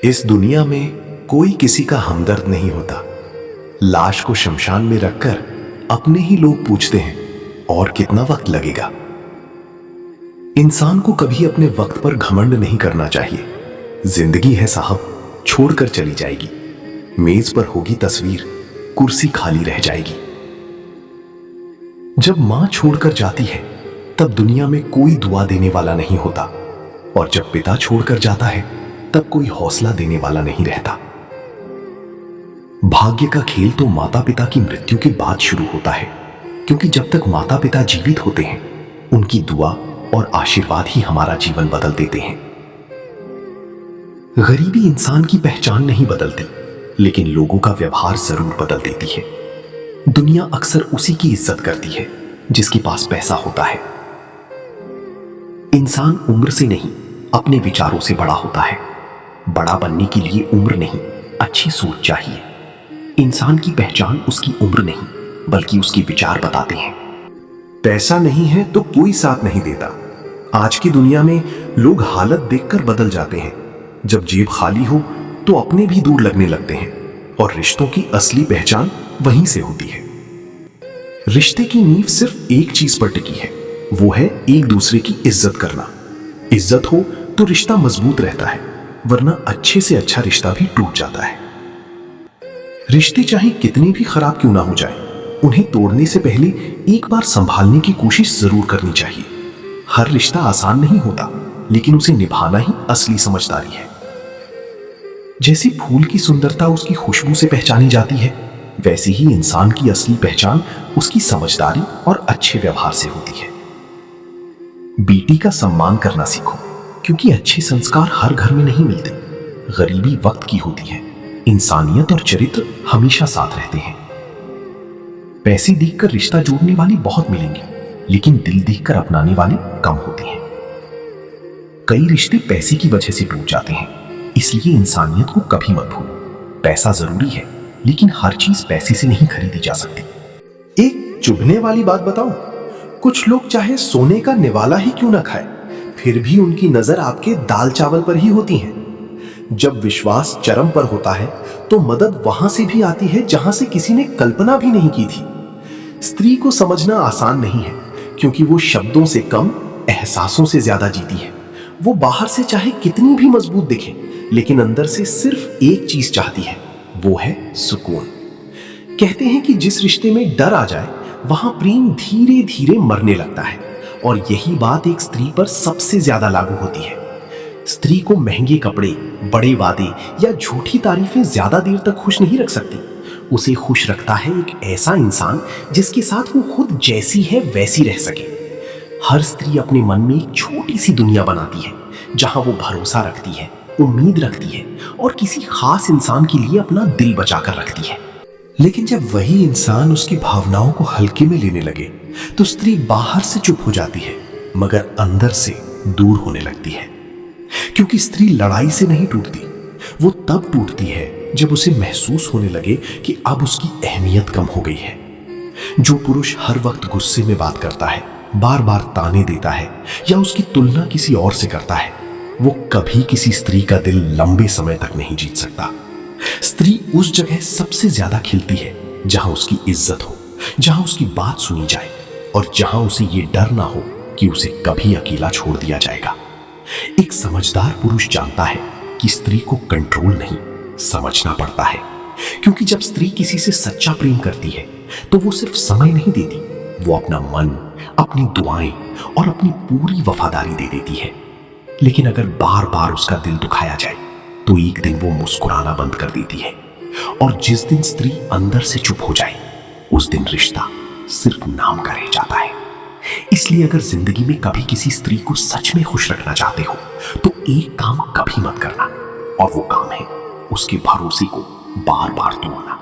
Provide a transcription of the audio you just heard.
इस दुनिया में कोई किसी का हमदर्द नहीं होता। लाश को शमशान में रखकर अपने ही लोग पूछते हैं और कितना वक्त लगेगा। इंसान को कभी अपने वक्त पर घमंड नहीं करना चाहिए। जिंदगी है साहब, छोड़कर चली जाएगी। मेज पर होगी तस्वीर, कुर्सी खाली रह जाएगी। जब मां छोड़कर जाती है तब दुनिया में कोई दुआ देने वाला नहीं होता, और जब पिता छोड़कर जाता है तब कोई हौसला देने वाला नहीं रहता। भाग्य का खेल तो माता पिता की मृत्यु के बाद शुरू होता है, क्योंकि जब तक माता पिता जीवित होते हैं उनकी दुआ और आशीर्वाद ही हमारा जीवन बदल देते हैं। गरीबी इंसान की पहचान नहीं बदलती, लेकिन लोगों का व्यवहार जरूर बदल देती है। दुनिया अक्सर उसी की इज्जत करती है जिसके पास पैसा होता है। इंसान उम्र से नहीं, अपने विचारों से बड़ा होता है। बड़ा बनने के लिए उम्र नहीं, अच्छी सोच चाहिए। इंसान की पहचान उसकी उम्र नहीं, बल्कि उसके विचार बताते हैं। पैसा नहीं है तो कोई साथ नहीं देता। आज की दुनिया में लोग हालत देखकर बदल जाते हैं। जब जेब खाली हो तो अपने भी दूर लगने लगते हैं, और रिश्तों की असली पहचान वहीं से होती है। रिश्ते की नींव सिर्फ एक चीज पर टिकी है, वो है एक दूसरे की इज्जत करना। इज्जत हो तो रिश्ता मजबूत रहता है, वरना अच्छे से अच्छा रिश्ता भी टूट जाता है। रिश्ते चाहे कितने भी खराब क्यों ना हो जाए, उन्हें तोड़ने से पहले एक बार संभालने की कोशिश जरूर करनी चाहिए। हर रिश्ता आसान नहीं होता, लेकिन उसे निभाना ही असली समझदारी है। जैसे फूल की सुंदरता उसकी खुशबू से पहचानी जाती है, वैसे ही इंसान की असली पहचान उसकी समझदारी और अच्छे व्यवहार से होती है। बेटी का सम्मान करना सीखो, क्योंकि अच्छे संस्कार हर घर में नहीं मिलते। गरीबी वक्त की होती है, इंसानियत और चरित्र हमेशा साथ रहते हैं। पैसे देखकर रिश्ता जोड़ने वाली बहुत मिलेंगे, लेकिन दिल देखकर अपनाने वाले कम होते हैं। कई रिश्ते पैसे की वजह से टूट जाते हैं, इसलिए इंसानियत को कभी मत भूलो। पैसा जरूरी है, लेकिन हर चीज पैसे से नहीं खरीदी जा सकती। एक चुभने वाली बात बताऊं, कुछ लोग चाहे सोने का निवाला ही क्यों ना खाए, फिर भी उनकी नजर आपके दाल चावल पर ही होती है। जब विश्वास चरम पर होता है तो मदद वहां से भी आती है जहां से किसी ने कल्पना भी नहीं की थी। स्त्री को समझना आसान नहीं है, क्योंकि वो शब्दों से कम एहसासों से ज्यादा जीती है। वो बाहर से चाहे कितनी भी मजबूत दिखे, लेकिन अंदर से सिर्फ एक चीज चाहती है, वो है सुकून। कहते हैं कि जिस रिश्ते में डर आ जाए वहां प्रेम धीरे धीरे मरने लगता है, और यही बात एक स्त्री पर सबसे ज्यादा लागू होती है। स्त्री को महंगे कपड़े, बड़े वादे या झूठी तारीफें ज्यादा देर तक खुश नहीं रख सकती। उसे खुश रखता है एक ऐसा इंसान जिसके साथ वो खुद जैसी है वैसी रह सके। हर स्त्री अपने मन में एक छोटी सी दुनिया बनाती है, जहां वो भरोसा रखती है, उम्मीद रखती है, और किसी खास इंसान के लिए अपना दिल बचाकर रखती है। लेकिन जब वही इंसान उसकी भावनाओं को हल्के में लेने लगे तो स्त्री बाहर से चुप हो जाती है, मगर अंदर से दूर होने लगती है। क्योंकि स्त्री लड़ाई से नहीं टूटती, वो तब टूटती है जब उसे महसूस होने लगे कि अब उसकी अहमियत कम हो गई है। जो पुरुष हर वक्त गुस्से में बात करता है, बार बार ताने देता है, या उसकी तुलना किसी और से करता है, वो कभी किसी स्त्री का दिल लंबे समय तक नहीं जीत सकता। स्त्री उस जगह सबसे ज्यादा खिलती है जहां उसकी इज्जत हो, जहां उसकी बात सुनी जाए, और जहां उसे ये डर ना हो कि उसे कभी अकेला छोड़ दिया जाएगा। एक समझदार पुरुष जानता है कि स्त्री को कंट्रोल नहीं, समझना पड़ता है। क्योंकि जब स्त्री किसी से सच्चा प्रेम करती है तो वो सिर्फ समय नहीं देती, वो अपना मन, अपनी दुआएं और अपनी पूरी वफादारी दे देती है। लेकिन अगर बार बार उसका दिल दुखाया जाए तो एक दिन वो मुस्कुराना बंद कर देती है, और जिस दिन स्त्री अंदर से चुप हो जाए उस दिन रिश्ता सिर्फ नाम का रह जाता है। इसलिए अगर जिंदगी में कभी किसी स्त्री को सच में खुश रखना चाहते हो तो एक काम कभी मत करना, और वो काम है उसके भरोसे को बार बार तोड़ना।